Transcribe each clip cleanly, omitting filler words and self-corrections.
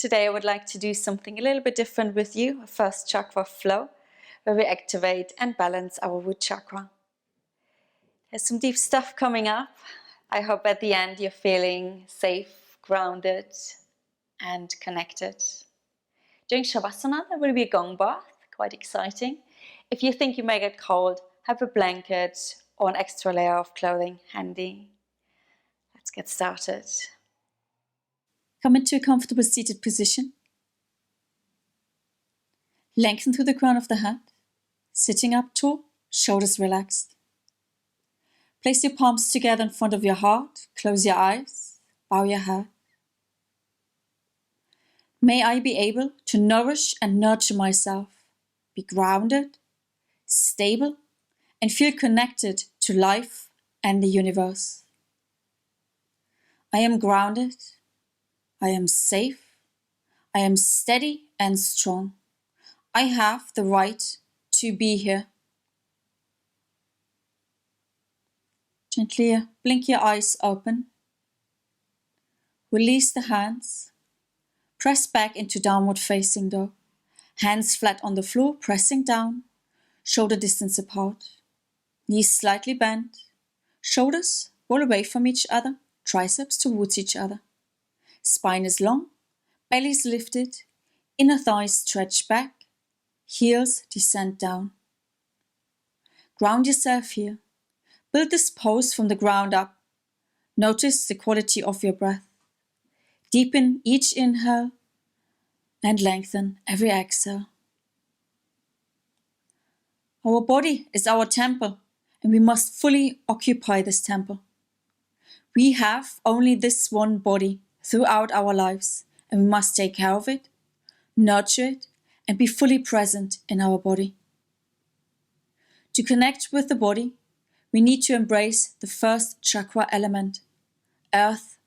Today I would like to do something a little bit different with you, a first chakra flow, where we activate and balance our root chakra. There's some deep stuff coming up. I hope at the end you're feeling safe, grounded, and connected. During Savasana, there will be a Gong Bath, quite exciting. If you think you may get cold, have a blanket or an extra layer of clothing handy. Let's get started. Come into a comfortable seated position. Lengthen through the crown of the head, sitting up tall, shoulders relaxed. Place your palms together in front of your heart, close your eyes, bow your head. May I be able to nourish and nurture myself, be grounded, stable, and feel connected to life and the universe. I am grounded, I am safe, I am steady and strong. I have the right to be here. Gently blink your eyes open. Release the hands. Press back into downward facing dog. Hands flat on the floor, pressing down. Shoulder distance apart. Knees slightly bent. Shoulders roll away from each other. Triceps towards each other. Spine is long. Belly is lifted. Inner thighs stretch back. Heels descend down. Ground yourself here. Build this pose from the ground up. Notice the quality of your breath. Deepen each inhale and lengthen every exhale. Our body is our temple, and we must fully occupy this temple. We have only this one body throughout our lives, and we must take care of it, nurture it, and be fully present in our body. To connect with the body, we need to embrace the first chakra element, earth.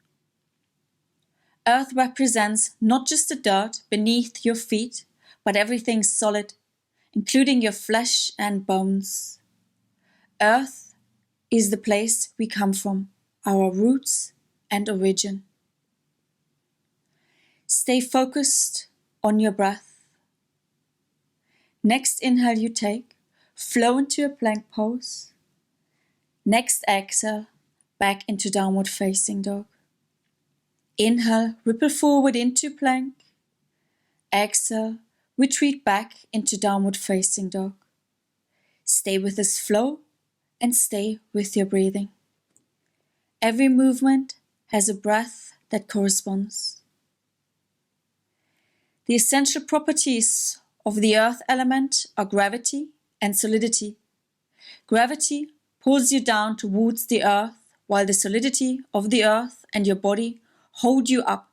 Earth represents not just the dirt beneath your feet, but everything solid, including your flesh and bones. Earth is the place we come from, our roots and origin. Stay focused on your breath. Next inhale you take, flow into a plank pose. Next exhale, back into downward facing dog. Inhale, ripple forward into plank. Exhale, retreat back into downward facing dog. Stay with this flow and stay with your breathing. Every movement has a breath that corresponds. The essential properties of the earth element are gravity and solidity. Gravity pulls you down towards the earth, while the solidity of the earth and your body hold you up.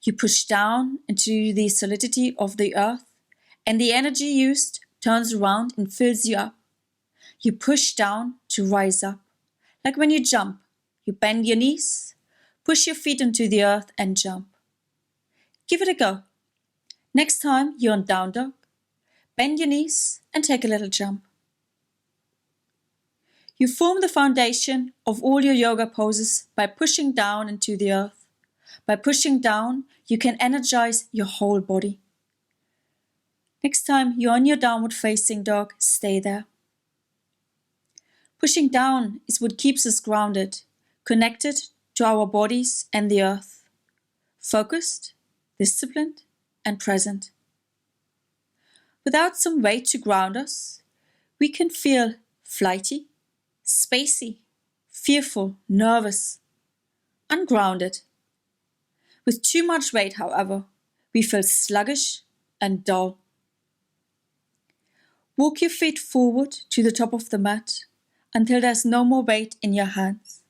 You push down into the solidity of the earth, and the energy used turns around and fills you up. You push down to rise up. Like when you jump, you bend your knees, push your feet into the earth and jump. Give it a go. Next time you're on down dog, bend your knees and take a little jump. You form the foundation of all your yoga poses by pushing down into the earth. By pushing down, you can energize your whole body. Next time you're on your downward facing dog, stay there. Pushing down is what keeps us grounded, connected to our bodies and the earth. Focused, disciplined, and present. Without some weight to ground us, we can feel flighty, spacey, fearful, nervous, ungrounded. With too much weight, however, we feel sluggish and dull. Walk your feet forward to the top of the mat until there's no more weight in your hands.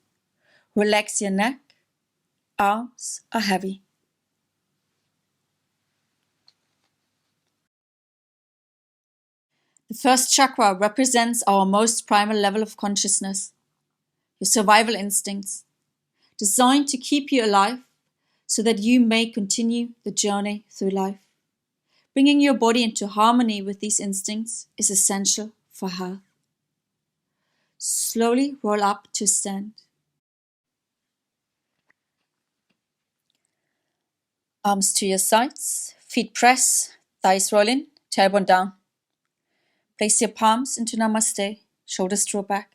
Relax your neck, arms are heavy. The first chakra represents our most primal level of consciousness, your survival instincts, designed to keep you alive so that you may continue the journey through life. Bringing your body into harmony with these instincts is essential for health. Slowly roll up to stand. Arms to your sides, feet press, thighs roll in, tailbone down. Place your palms into Namaste, shoulders draw back.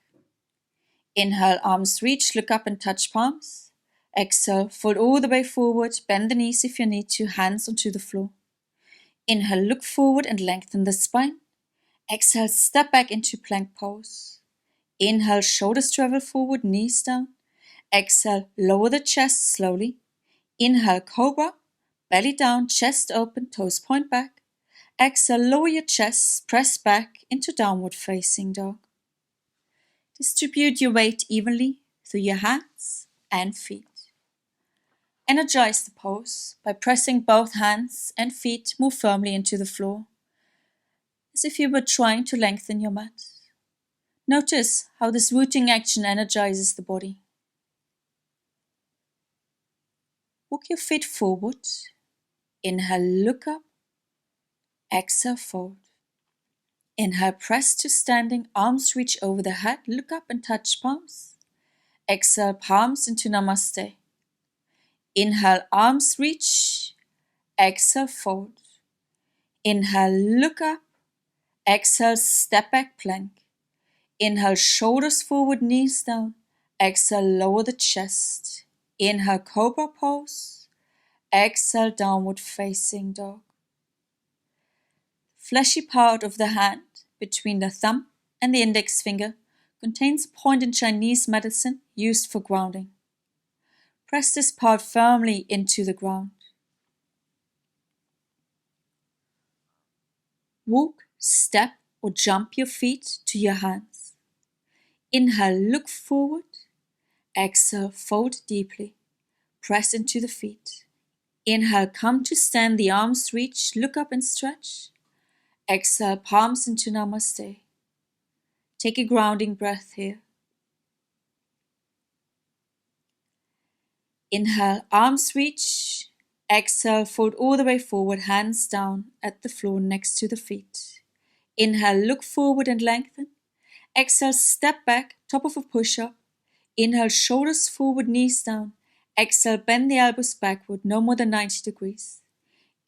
Inhale, arms reach, look up and touch palms. Exhale, fold all the way forward, bend the knees if you need to, hands onto the floor. Inhale, look forward and lengthen the spine. Exhale, step back into plank pose. Inhale, shoulders travel forward, knees down. Exhale, lower the chest slowly. Inhale, cobra, belly down, chest open, toes point back. Exhale, lower your chest, press back into downward facing dog. Distribute your weight evenly through your hands and feet. Energize the pose by pressing both hands and feet more firmly into the floor, as if you were trying to lengthen your mat. Notice how this rooting action energizes the body. Walk your feet forward. Inhale, look up. Exhale, fold. Inhale, press to standing, arms reach over the head, look up and touch palms. Exhale, palms into Namaste. Inhale, arms reach. Exhale, fold. Inhale, look up. Exhale, step back plank. Inhale, shoulders forward, knees down. Exhale, lower the chest. Inhale, cobra pose. Exhale, downward facing dog. Fleshy part of the hand between the thumb and the index finger contains a point in Chinese medicine used for grounding. Press this part firmly into the ground. Walk, step, or jump your feet to your hands. Inhale, look forward. Exhale, fold deeply. Press into the feet. Inhale, come to stand, the arms reach, look up and stretch. Exhale, palms into Namaste. Take a grounding breath here. Inhale, arms reach. Exhale, fold all the way forward, hands down at the floor next to the feet. Inhale, look forward and lengthen. Exhale, step back, top of a push-up. Inhale, shoulders forward, knees down. Exhale, bend the elbows backward, no more than 90 degrees.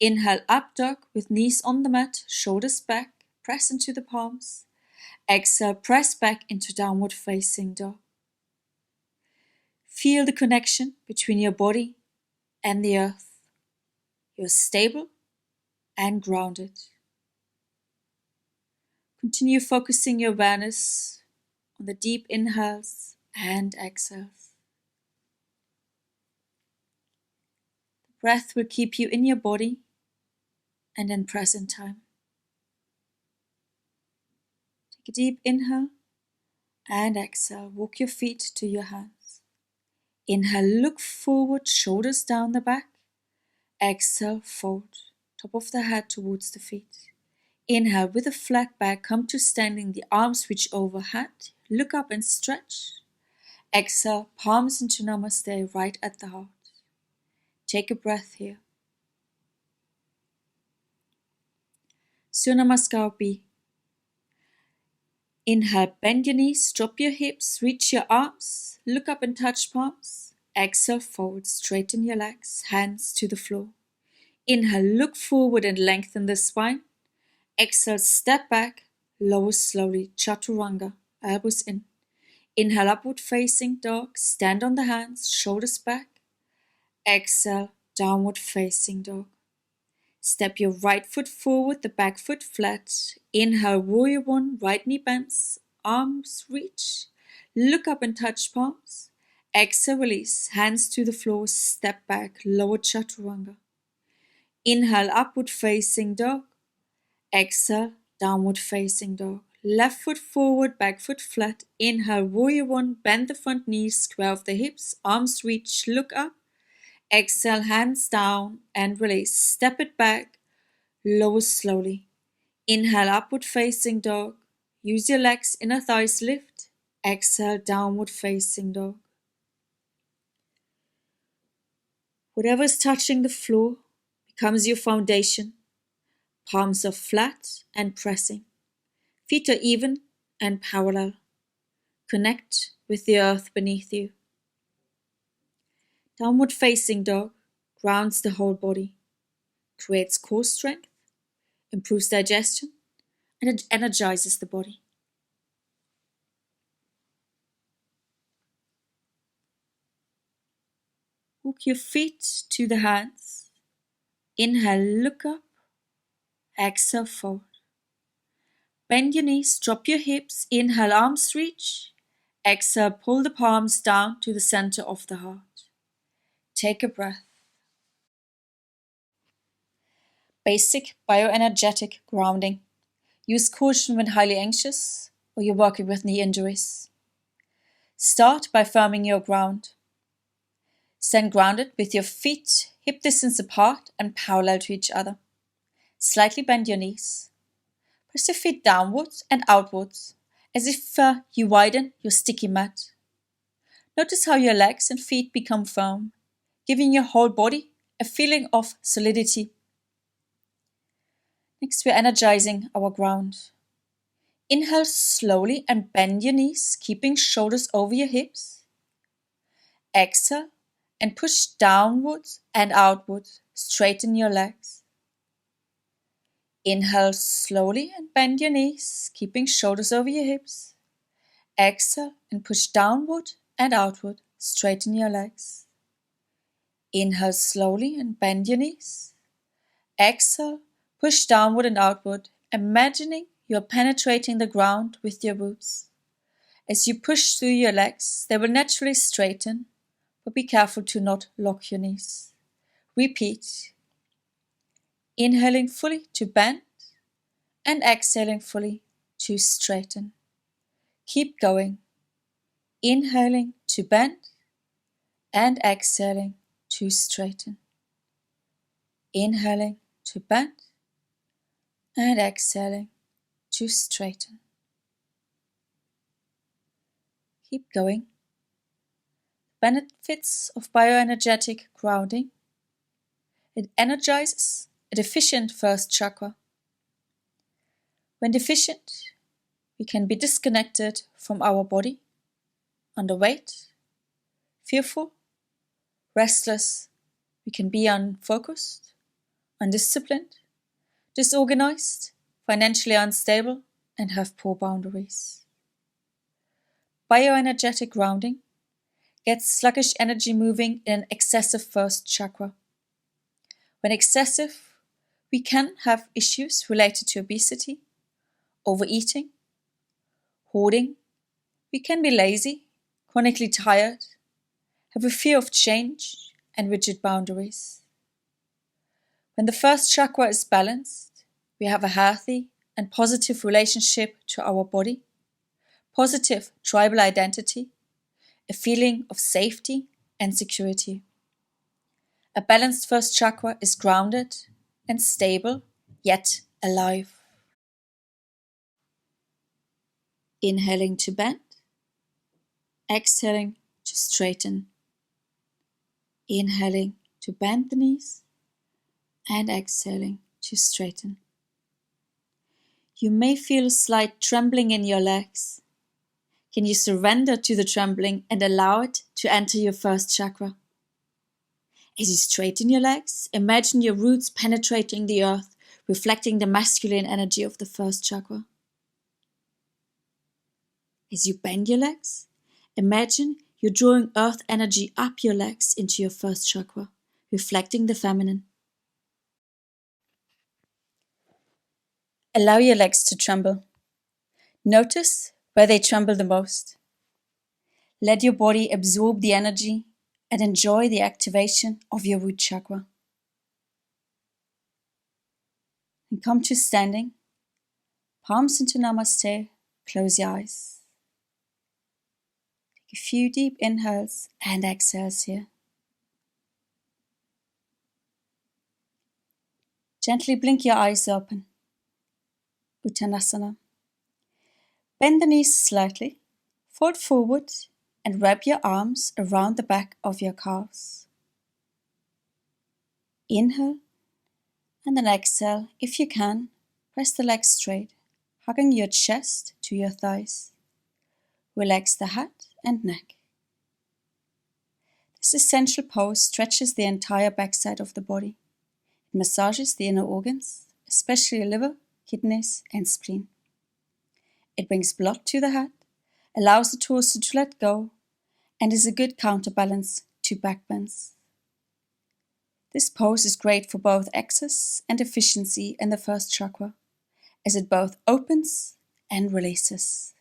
Inhale, up dog with knees on the mat, shoulders back, press into the palms. Exhale, press back into downward facing dog. Feel the connection between your body and the earth. You're stable and grounded. Continue focusing your awareness on the deep inhales and exhales. The breath will keep you in your body and in present time. Take a deep inhale and exhale. Walk your feet to your hands. Inhale, look forward, shoulders down the back. Exhale, fold, top of the head towards the feet. Inhale, with a flat back, come to standing, the arms reach overhead. Look up and stretch. Exhale, palms into Namaste, right at the heart. Take a breath here. Surya Namaskar B. Inhale, bend your knees, drop your hips, reach your arms, look up and touch palms. Exhale, fold, straighten your legs, hands to the floor. Inhale, look forward and lengthen the spine. Exhale, step back, lower slowly, chaturanga, elbows in. Inhale, upward facing dog, stand on the hands, shoulders back. Exhale, downward facing dog. Step your right foot forward, the back foot flat. Inhale, warrior one, right knee bends, arms reach. Look up and touch palms. Exhale, release, hands to the floor, step back, lower chaturanga. Inhale, upward facing dog. Exhale, downward facing dog. Left foot forward, back foot flat. Inhale, warrior one, bend the front knees, square off the hips, arms reach, look up. Exhale, hands down and release. Step it back, lower slowly. Inhale, upward facing dog. Use your legs, inner thighs lift. Exhale, downward facing dog. Whatever is touching the floor becomes your foundation. Palms are flat and pressing. Feet are even and parallel. Connect with the earth beneath you. Downward facing dog. grounds the whole body, creates core strength, improves digestion, and it energizes the body. Hook your feet to the hands. Inhale, look up. Exhale, forward. Bend your knees, drop your hips. Inhale, arms reach. Exhale, pull the palms down to the center of the heart. Take a breath. Basic bioenergetic grounding. Use caution when highly anxious or you're working with knee injuries. Start by firming your ground. Stand grounded with your feet hip distance apart and parallel to each other. Slightly bend your knees. Press your feet downwards and outwards as if you widen your sticky mat. Notice how your legs and feet become firm, giving your whole body a feeling of solidity. Next, we're energizing our ground. Inhale slowly and bend your knees, keeping shoulders over your hips. Exhale and push downwards and outwards. Straighten your legs. Inhale slowly and bend your knees, keeping shoulders over your hips. Exhale and push downward and outward. Straighten your legs. Inhale slowly and bend your knees. Exhale, push downward and outward, imagining you're penetrating the ground with your boots. As you push through your legs, they will naturally straighten, but be careful to not lock your knees. Repeat. Inhaling fully to bend and exhaling fully to straighten. Keep going. Inhaling to bend and exhaling to straighten. Inhaling to bend and exhaling to straighten. Keep going. Benefits of bioenergetic grounding. It energizes a deficient first chakra. When deficient, we can be disconnected from our body, underweight, fearful, restless. We can be unfocused, undisciplined, disorganized, financially unstable, and have poor boundaries. Bioenergetic grounding gets sluggish energy moving in an excessive first chakra. When excessive, we can have issues related to obesity, overeating, hoarding. We can be lazy, chronically tired, have a fear of change, and rigid boundaries. When the first chakra is balanced, we have a healthy and positive relationship to our body, positive tribal identity, a feeling of safety and security. A balanced first chakra is grounded and stable, yet alive. Inhaling to bend, exhaling to straighten. Inhaling to bend the knees and exhaling to straighten. You may feel a slight trembling in your legs. Can you surrender to the trembling and allow it to enter your first chakra? As you straighten your legs, imagine your roots penetrating the earth, reflecting the masculine energy of the first chakra. As you bend your legs, imagine you're drawing earth energy up your legs into your first chakra, reflecting the feminine. Allow your legs to tremble. Notice where they tremble the most. Let your body absorb the energy and enjoy the activation of your root chakra. And come to standing, palms into Namaste, close your eyes. Take a few deep inhales and exhales here. Gently blink your eyes open. Uttanasana. Bend the knees slightly, fold forward and wrap your arms around the back of your calves. Inhale and then exhale, if you can, press the legs straight, hugging your chest to your thighs. Relax the head and neck. The This essential pose stretches the entire backside of the body. It massages the inner organs, especially liver, kidneys, and spleen. It brings blood to the head, allows the torso to let go, and is a good counterbalance to back bends. This pose is great for both access and efficiency in the first chakra, as it both opens and releases.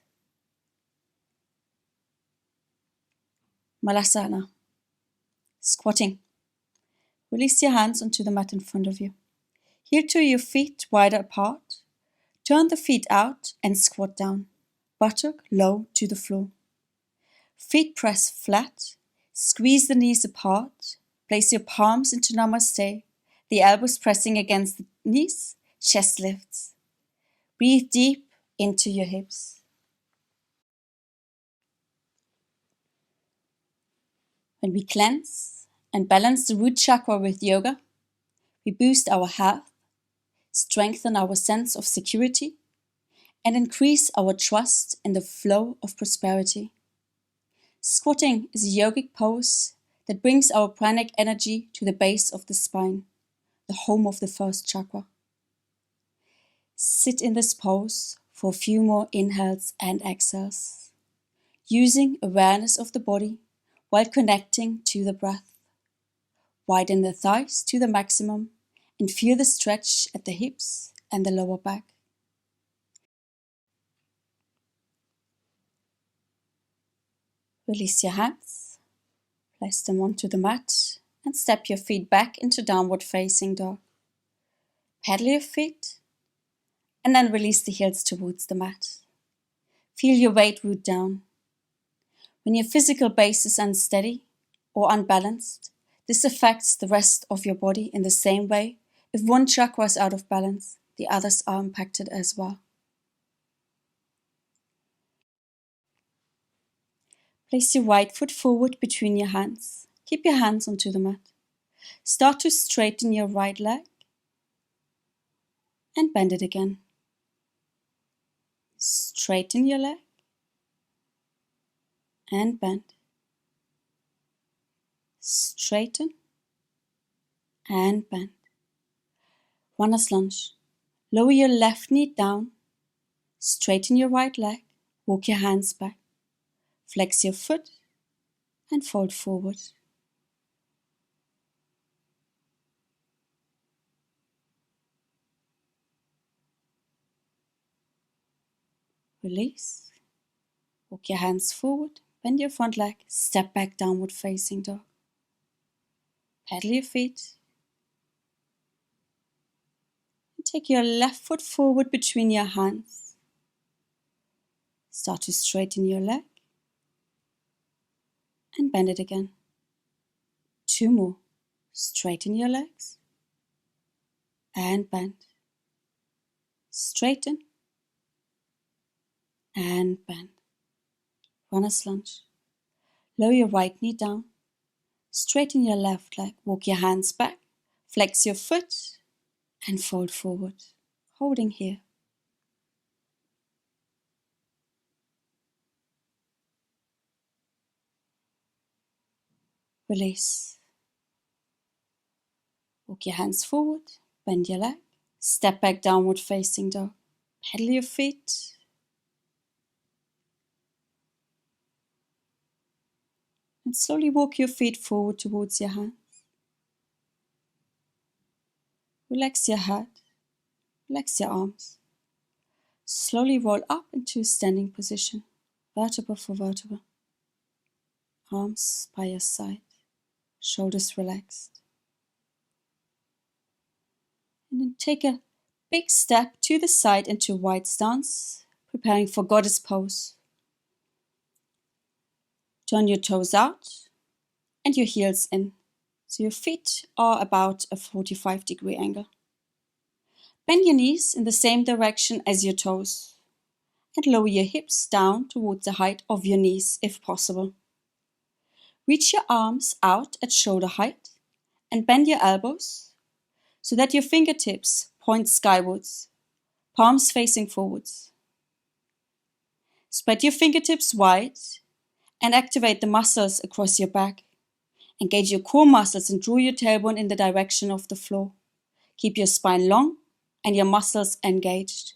Malasana. Squatting. Release your hands onto the mat in front of you. Heel to your feet wider apart. Turn the feet out and squat down, buttock low to the floor. Feet press flat. Squeeze the knees apart. Place your palms into Namaste, the elbows pressing against the knees, chest lifts. Breathe deep into your hips. When we cleanse and balance the root chakra with yoga, we boost our health, strengthen our sense of security, and increase our trust in the flow of prosperity. Squatting is a yogic pose that brings our pranic energy to the base of the spine, the home of the first chakra. Sit in this pose for a few more inhales and exhales, using awareness of the body while connecting to the breath. Widen the thighs to the maximum and feel the stretch at the hips and the lower back. Release your hands, place them onto the mat, and step your feet back into downward facing dog. Pedal your feet, and then release the heels towards the mat. Feel your weight root down. When your physical base is unsteady or unbalanced, this affects the rest of your body in the same way. If one chakra is out of balance, the others are impacted as well. Place your right foot forward between your hands. Keep your hands onto the mat. Start to straighten your right leg and bend it again. Straighten your leg and bend. Straighten and bend. Runner's lunge. Lower your left knee down. Straighten your right leg. Walk your hands back. Flex your foot and fold forward. Release. Walk your hands forward. Bend your front leg. Step back, downward facing dog. Pedal your feet. And take your left foot forward between your hands. Start to straighten your leg. And bend it again. 2 more. Straighten your legs. And bend. Straighten. And bend. Runner's lunge. Lower your right knee down. Straighten your left leg. Walk your hands back. Flex your foot and fold forward. Holding here. Release. Walk your hands forward. Bend your leg. Step back, downward facing dog. Pedal your feet. And slowly walk your feet forward towards your hands. Relax your head. Relax your arms. Slowly roll up into a standing position, vertebra for vertebra. Arms by your side, shoulders relaxed. And then take a big step to the side into wide stance, preparing for goddess pose. Turn your toes out and your heels in, so your feet are about a 45-degree angle. Bend your knees in the same direction as your toes and lower your hips down towards the height of your knees if possible. Reach your arms out at shoulder height and bend your elbows so that your fingertips point skywards, palms facing forwards. Spread your fingertips wide and activate the muscles across your back Engage your core muscles and draw your tailbone in the direction of the floor. Keep your spine long and your muscles engaged.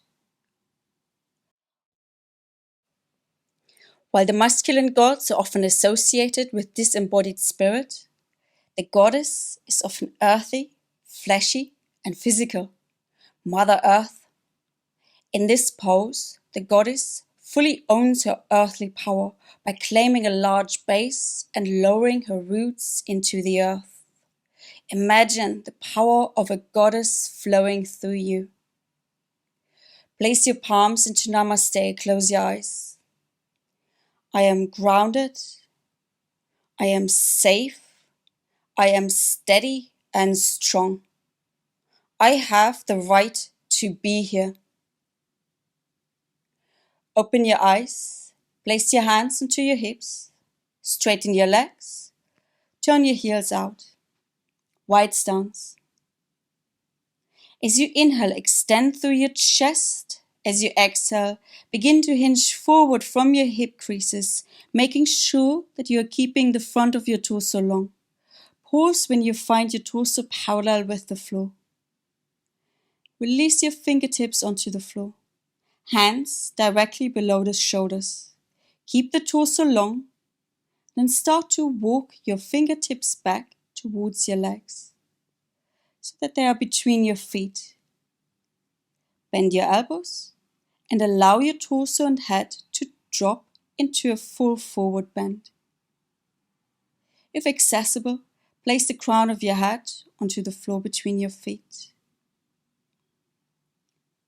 While the masculine gods are often associated with disembodied spirit, the goddess is often earthy, fleshy, and physical. Mother Earth. In this pose, the goddess fully owns her earthly power by claiming a large base and lowering her roots into the earth. Imagine the power of a goddess flowing through you. Place your palms into Namaste, close your eyes. I am grounded. I am safe. I am steady and strong. I have the right to be here. Open your eyes. Place your hands onto your hips. Straighten your legs. Turn your heels out. Wide stance. As you inhale, extend through your chest. As you exhale, begin to hinge forward from your hip creases, making sure that you are keeping the front of your torso long. Pause when you find your torso parallel with the floor. Release your fingertips onto the floor. Hands directly below the shoulders. Keep the torso long. Then start to walk your fingertips back towards your legs so that they are between your feet. Bend your elbows and allow your torso and head to drop into a full forward bend. If accessible, place the crown of your head onto the floor between your feet.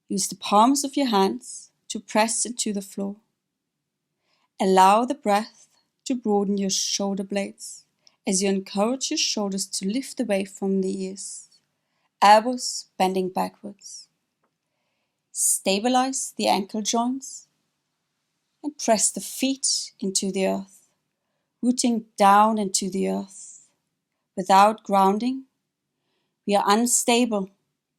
Use the palms of your hands to press into the floor. Allow the breath to broaden your shoulder blades as you encourage your shoulders to lift away from the ears, elbows bending backwards. Stabilize the ankle joints and press the feet into the earth, rooting down into the earth. Without grounding, we are unstable.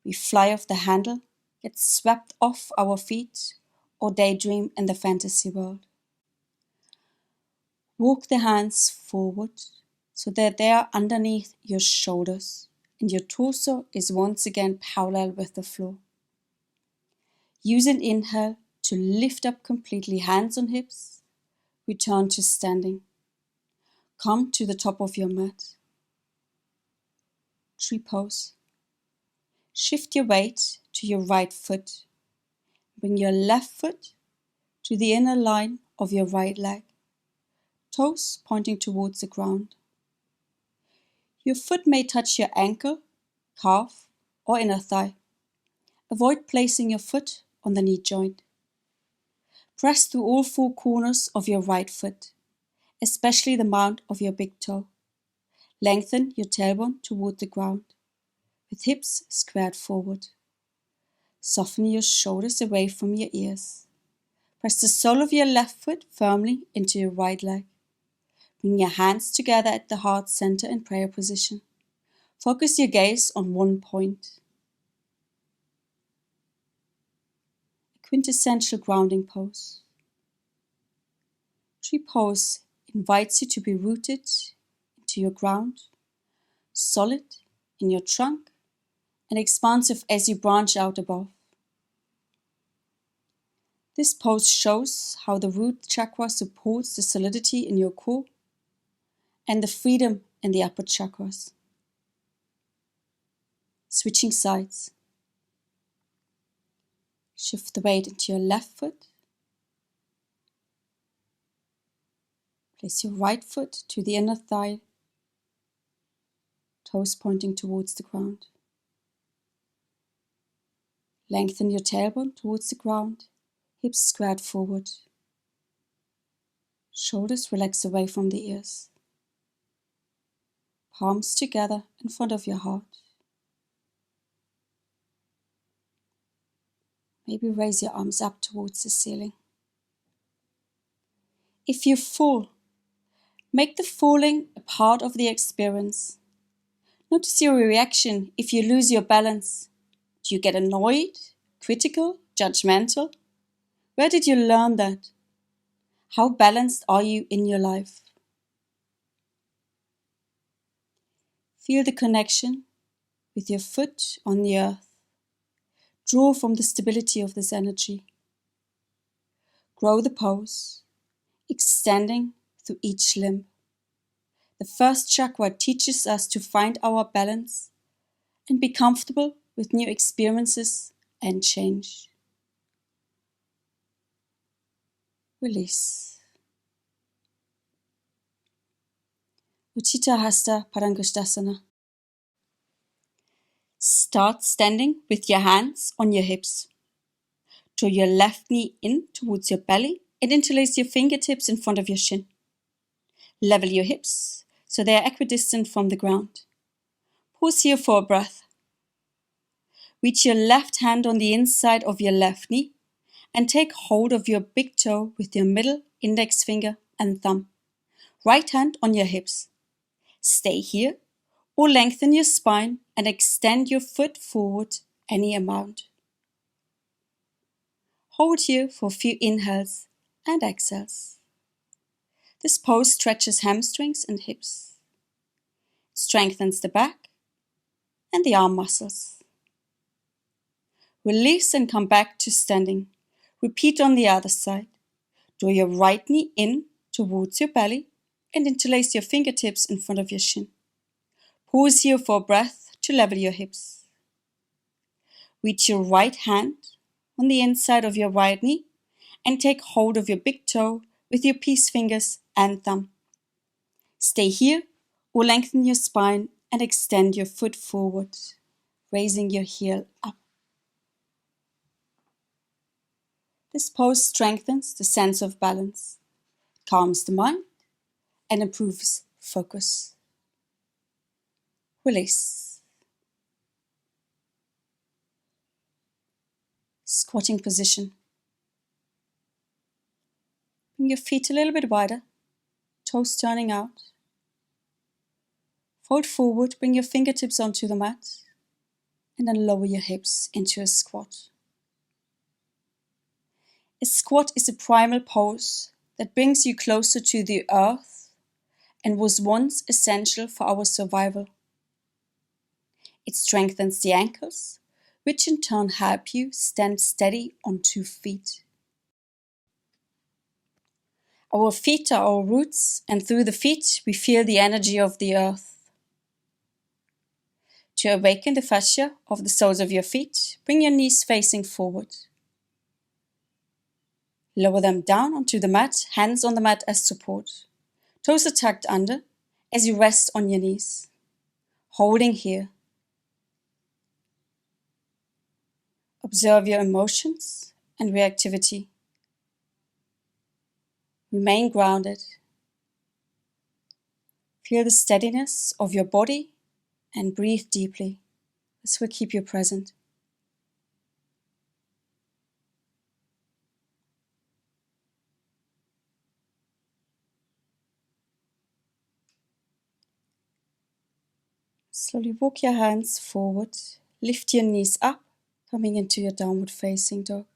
We fly off the handle, get swept off our feet, or daydream in the fantasy world. Walk the hands forward so that they are underneath your shoulders and your torso is once again parallel with the floor. Use an inhale to lift up completely, hands on hips. Return to standing. Come to the top of your mat. Tree pose. Shift your weight to your right foot. Bring your left foot to the inner line of your right leg. Toes pointing towards the ground. Your foot may touch your ankle, calf, or inner thigh. Avoid placing your foot on the knee joint. Press through all four corners of your right foot, especially the mount of your big toe. Lengthen your tailbone toward the ground, with hips squared forward. Soften your shoulders away from your ears. Press the sole of your left foot firmly into your right leg. Bring your hands together at the heart center in prayer position. Focus your gaze on one point. A quintessential grounding pose. Tree pose invites you to be rooted into your ground, solid in your trunk, and expansive as you branch out above. This pose shows how the root chakra supports the solidity in your core and the freedom in the upper chakras. Switching sides. Shift the weight into your left foot. Place your right foot to the inner thigh, toes pointing towards the ground. Lengthen your tailbone towards the ground, hips squared forward. Shoulders relax away from the ears. Palms together in front of your heart. Maybe raise your arms up towards the ceiling. If you fall, make the falling a part of the experience. Notice your reaction if you lose your balance. Do you get annoyed, critical, judgmental? Where did you learn that? How balanced are you in your life? Feel the connection with your foot on the earth. Draw from the stability of this energy. Grow the pose, extending through each limb. The first chakra teaches us to find our balance and be comfortable with new experiences and change. Release. Utthita Hasta Padangusthasana. Start standing with your hands on your hips. Draw your left knee in towards your belly and interlace your fingertips in front of your shin. Level your hips so they are equidistant from the ground. Pause here for a breath. Reach your left hand on the inside of your left knee and take hold of your big toe with your middle index finger and thumb. Right hand on your hips. Stay here or lengthen your spine and extend your foot forward any amount. Hold here for a few inhales and exhales. This pose stretches hamstrings and hips. Strengthens the back and the arm muscles. Release and come back to standing. Repeat on the other side. Draw your right knee in towards your belly and interlace your fingertips in front of your shin. Pause here for a breath to level your hips. Reach your right hand on the inside of your right knee and take hold of your big toe with your peace fingers and thumb. Stay here or lengthen your spine and extend your foot forward, raising your heel up. This pose strengthens the sense of balance, calms the mind, and improves focus. Release. Squatting position. Bring your feet a little bit wider, toes turning out. Fold forward, bring your fingertips onto the mat, and then lower your hips into a squat. A squat is a primal pose that brings you closer to the earth and was once essential for our survival. It strengthens the ankles, which in turn help you stand steady on 2 feet. Our feet are our roots, and through the feet we feel the energy of the earth. To awaken the fascia of the soles of your feet, bring your knees facing forward. Lower them down onto the mat, hands on the mat as support. Toes are tucked under as you rest on your knees, holding here. Observe your emotions and reactivity. Remain grounded. Feel the steadiness of your body and breathe deeply. This will keep you present. Slowly walk your hands forward, lift your knees up, coming into your downward facing dog.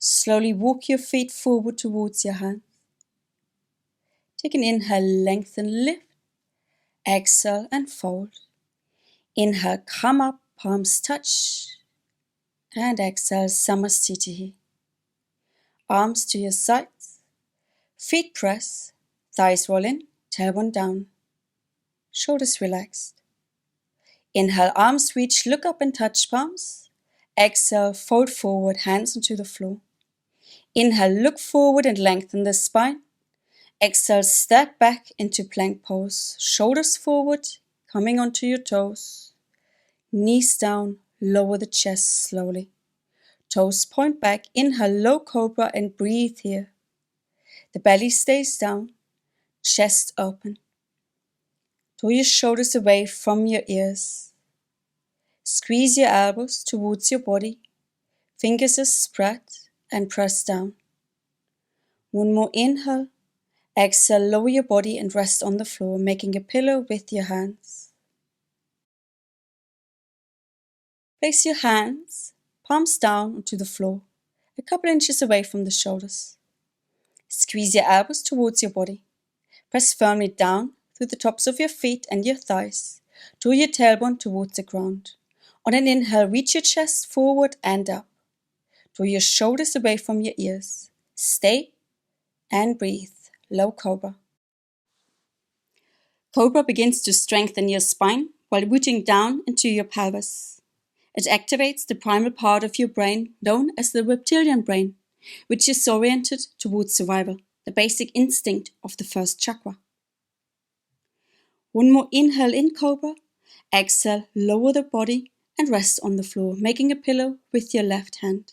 Slowly walk your feet forward towards your hands. Take an inhale, lengthen, lift. Exhale and fold. Inhale, come up, palms touch. And exhale, Samasthiti. Arms to your sides. Feet press, thighs roll in, tailbone down. Shoulders relaxed. Inhale, arms reach, look up and touch palms. Exhale, fold forward, hands onto the floor. Inhale, look forward and lengthen the spine. Exhale, step back into plank pose. Shoulders forward, coming onto your toes. Knees down, lower the chest slowly. Toes point back, inhale, low cobra and breathe here. The belly stays down, chest open. Draw your shoulders away from your ears. Squeeze your elbows towards your body. Fingers are spread and press down. One more inhale. Exhale, lower your body and rest on the floor, making a pillow with your hands. Place your hands, palms down onto the floor, a couple inches away from the shoulders. Squeeze your elbows towards your body. Press firmly down through the tops of your feet and your thighs. Draw your tailbone towards the ground. On an inhale, reach your chest forward and up. Draw your shoulders away from your ears. Stay and breathe. Low cobra. Cobra begins to strengthen your spine while rooting down into your pelvis. It activates the primal part of your brain known as the reptilian brain, which is oriented towards survival, the basic instinct of the first chakra. One more inhale in cobra. Exhale, lower the body and rest on the floor, making a pillow with your left hand.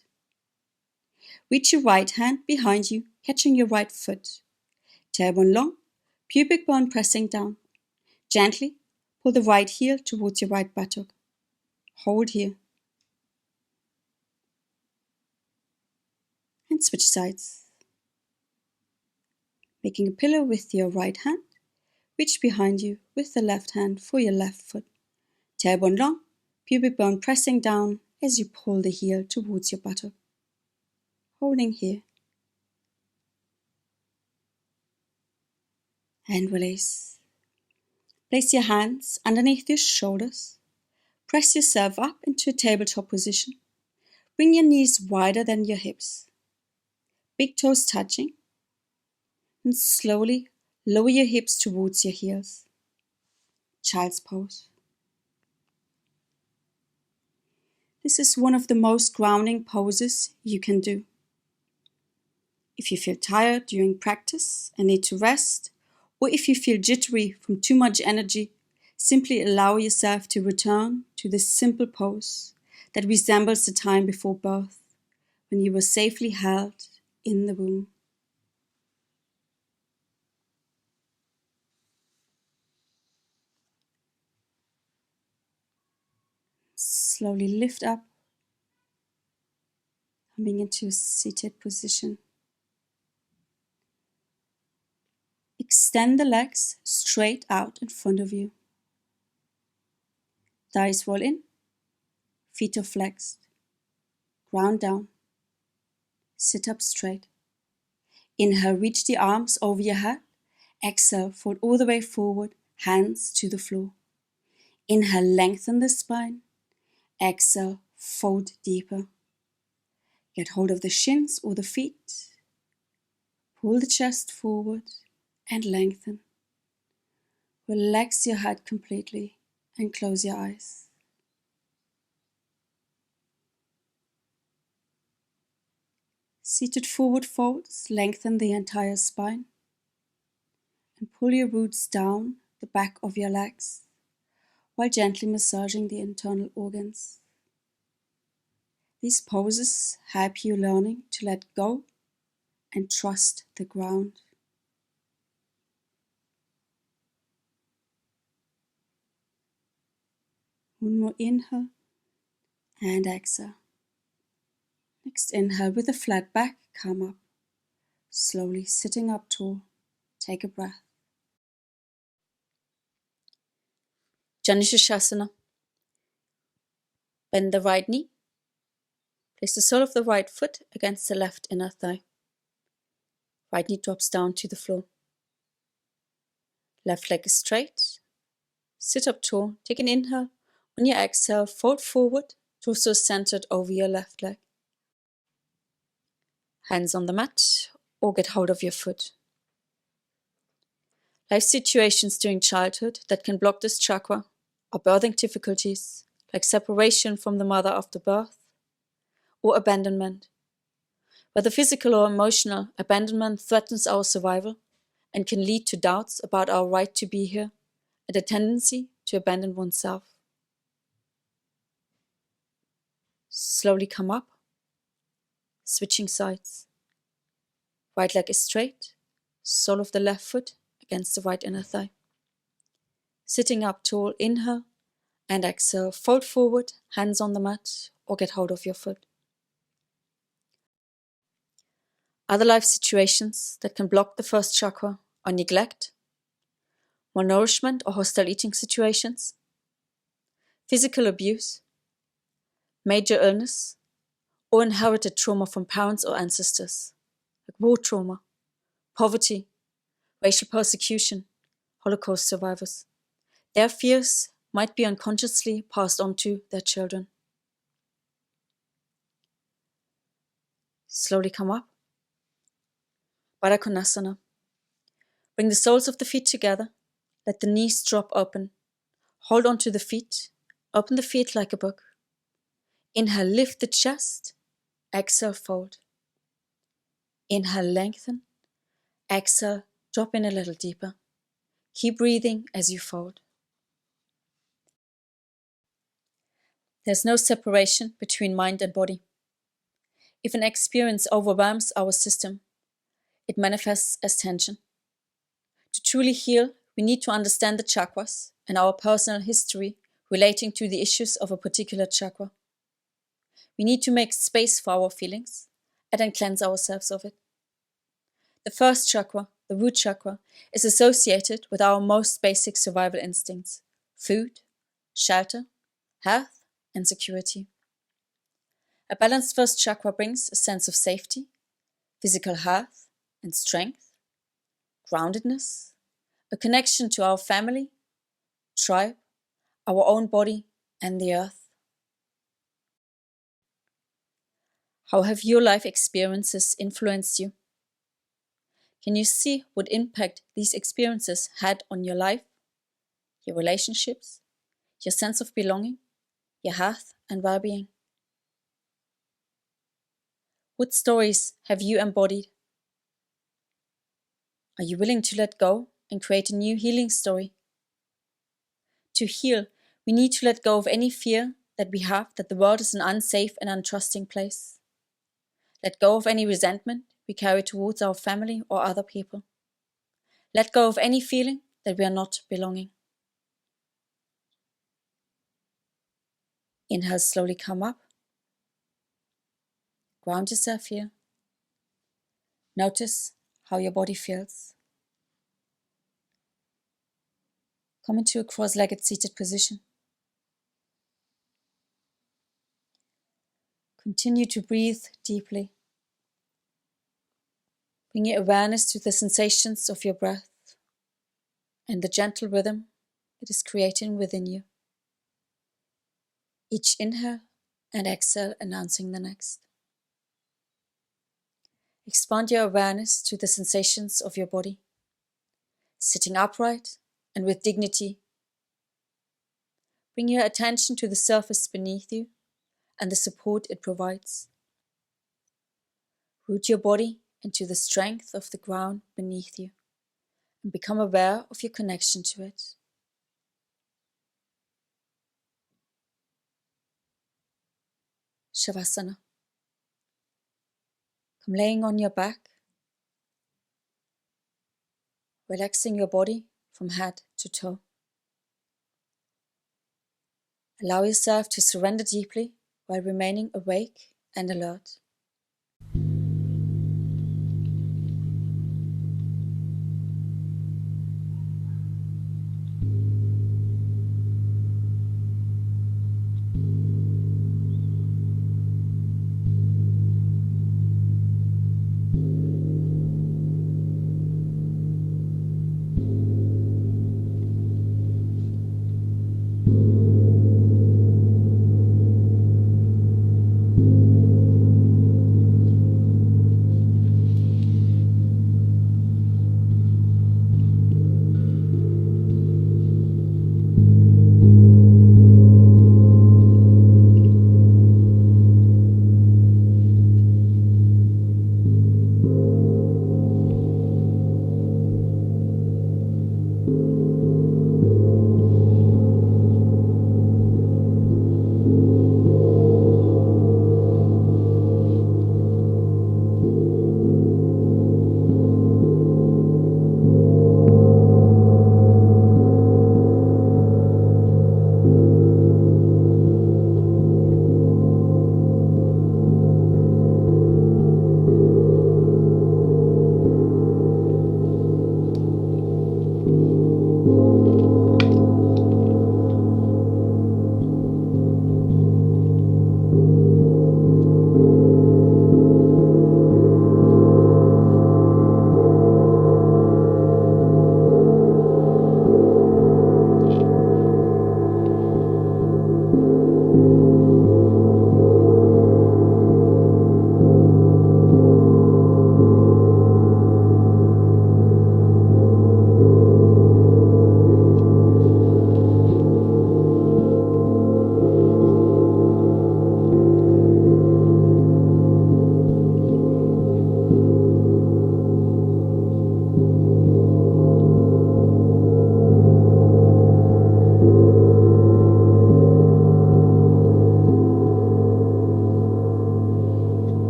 Reach your right hand behind you, catching your right foot. Tailbone long, pubic bone pressing down. Gently pull the right heel towards your right buttock. Hold here. And switch sides. Making a pillow with your right hand. Reach behind you with the left hand for your left foot. Tailbone long, pubic bone pressing down as you pull the heel towards your buttock. Holding here. And release. Place your hands underneath your shoulders. Press yourself up into a tabletop position. Bring your knees wider than your hips. Big toes touching. And slowly lower your hips towards your heels. Child's pose. This is one of the most grounding poses you can do. If you feel tired during practice and need to rest, or if you feel jittery from too much energy, simply allow yourself to return to this simple pose that resembles the time before birth, when you were safely held in the womb. Slowly lift up, coming into a seated position. Extend the legs straight out in front of you. Thighs roll in, feet are flexed. Ground down. Sit up straight. Inhale, reach the arms over your head. Exhale, fold all the way forward, hands to the floor. Inhale, lengthen the spine. Exhale, fold deeper. Get hold of the shins or the feet. Pull the chest forward and lengthen. Relax your head completely and close your eyes. Seated forward folds lengthen the entire spine and pull your roots down the back of your legs while gently massaging the internal organs. These poses help you learning to let go and trust the ground. One more inhale and exhale. Next inhale with a flat back, come up. Slowly sitting up tall, take a breath. Janishasana. Bend the right knee. Place the sole of the right foot against the left inner thigh. Right knee drops down to the floor. Left leg is straight. Sit up tall, take an inhale. On your exhale, fold forward, torso centered over your left leg. Hands on the mat or get hold of your foot. Life situations during childhood that can block this chakra are birthing difficulties like separation from the mother after birth or abandonment. Whether physical or emotional, abandonment threatens our survival and can lead to doubts about our right to be here and a tendency to abandon oneself. Slowly come up, switching sides. Right leg is straight, sole of the left foot against the right inner thigh. Sitting up tall, inhale and exhale, fold forward, hands on the mat or get hold of your foot. Other life situations that can block the first chakra are neglect, malnourishment or hostile eating situations, physical abuse, major illness, or inherited trauma from parents or ancestors, like war trauma, poverty, racial persecution, Holocaust survivors. Their fears might be unconsciously passed on to their children. Slowly come up. Baddha Konasana. Bring the soles of the feet together. Let the knees drop open. Hold on to the feet. Open the feet like a book. Inhale, lift the chest. Exhale, fold. Inhale, lengthen. Exhale, drop in a little deeper. Keep breathing as you fold. There's no separation between mind and body. If an experience overwhelms our system, it manifests as tension. To truly heal, we need to understand the chakras and our personal history relating to the issues of a particular chakra. We need to make space for our feelings and then cleanse ourselves of it. The first chakra, the root chakra, is associated with our most basic survival instincts: food, shelter, health, and security. A balanced first chakra brings a sense of safety, physical health and strength, groundedness, a connection to our family, tribe, our own body, and the earth. How have your life experiences influenced you? Can you see what impact these experiences had on your life, your relationships, your sense of belonging, your health and well-being? What stories have you embodied? Are you willing to let go and create a new healing story? To heal, we need to let go of any fear that we have that the world is an unsafe and untrusting place. Let go of any resentment we carry towards our family or other people. Let go of any feeling that we are not belonging. Inhale, slowly come up. Ground yourself here. Notice how your body feels. Come into a cross-legged seated position. Continue to breathe deeply. Bring your awareness to the sensations of your breath and the gentle rhythm it is creating within you. Each inhale and exhale announcing the next. Expand your awareness to the sensations of your body, sitting upright and with dignity. Bring your attention to the surface beneath you and the support it provides. Root your body into the strength of the ground beneath you and become aware of your connection to it. Savasana. Come laying on your back, relaxing your body from head to toe. Allow yourself to surrender deeply while remaining awake and alert.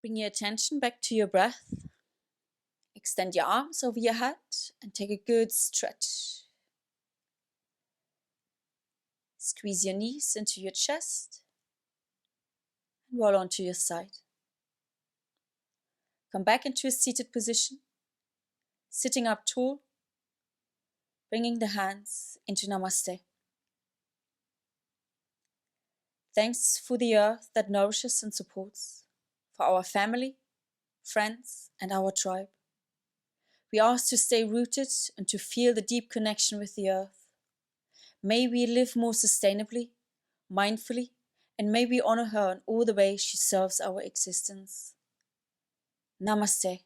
Bring your attention back to your breath. Extend your arms over your head and take a good stretch. Squeeze your knees into your chest and roll onto your side. Come back into a seated position, sitting up tall, bringing the hands into Namaste. Thanks for the earth that nourishes and supports, for our family, friends, and our tribe. We ask to stay rooted and to feel the deep connection with the earth. May we live more sustainably, mindfully, and may we honor her in all the ways she serves our existence. Namaste.